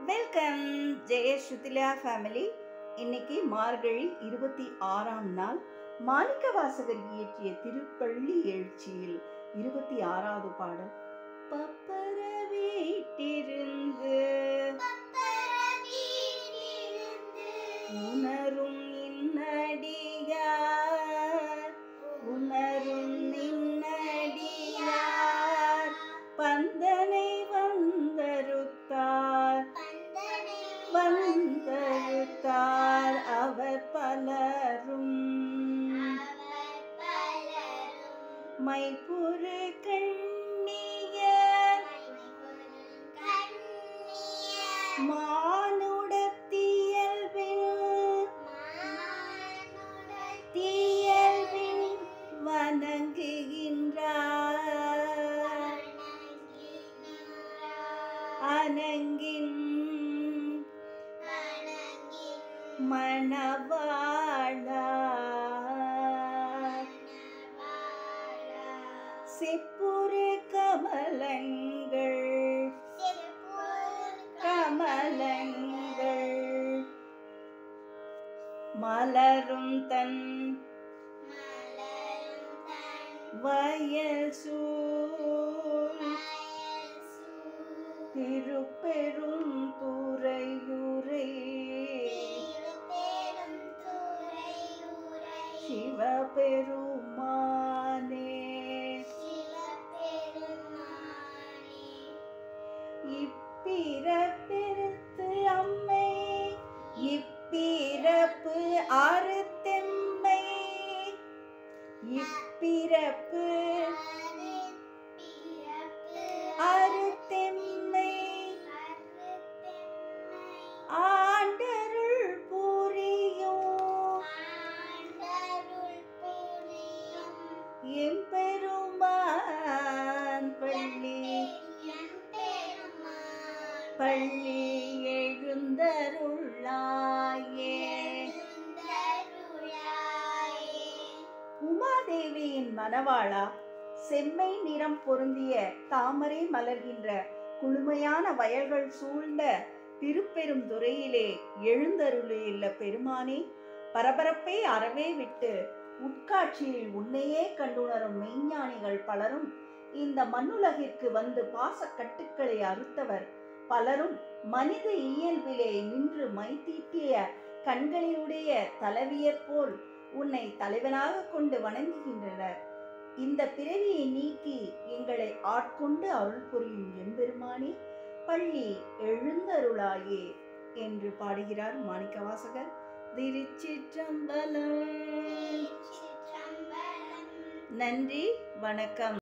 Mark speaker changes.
Speaker 1: Welcome ஜெயஸ்ருதிலா family. இன்னைக்கு மார்கழி 26ஆம் நாள். மாணிக்க வாசகர் இயற்றிய திருப்பள்ளி எழுச்சியில் 26வது பாடல். பப்பர வீட்டிருந்து உணரும் நின்னடியார், உணரும் நின்னடியார் பந்தனை வந்தருத்தார், வந்தருத்தார் அவர் பலரும் மைப்புறு கண்ணியர் மானுடத்தியல்பின் வணங்குகின்றார், அணங்கின் மணவாளா செப்புறு கமலங்கள், கமலங்கள் மலரும் தன் வயல் சூழ் திருப்பெரும் துறையூரை சிவபெருமானே. இப்பிறப்பெருத்து அம்மை, இப்பிறப்பு அறுத்தெம்மை, இப்பிறப்பு அறுத்தெம்மை ஆண்டருள் புரியும் எம்பெருமான் பள்ளி, பள்ளி எழுந்தருளாயே. உமாதேவியின் மணவாளா, செம்மை நிறம் பொருந்திய தாமரை மலர்கின்ற குளுமையான வயல்கள் சூழ்ந்த திருப்பெருந்துறையிலே எழுந்தருளியுள்ள பெருமானே, பரபரப்பை அறவே விட்டு உட்காட்சியில் உன்னையே கண்டுணரும் மெய்ஞானிகள் பலரும் இந்த மண்ணுலகிற்கு வந்து பாசக்கட்டுக்களை அறுத்தவர் பலரும் மனித இயல்பிலே நின்று மைத்தீட்டிய கண்களினுடைய தலைவியர் போல் உன்னை தலைவனாக கொண்டு வணங்குகின்றனர். இந்த பிறவியை நீக்கி எங்களை ஆட்கொண்டு அருள் புரியும் எம்பெருமானே, பள்ளி எழுந்தருளாயே என்று பாடுகிறார் மாணிக்க வாசகர். திருச்சிற்றம்பலம். நன்றி, வணக்கம்.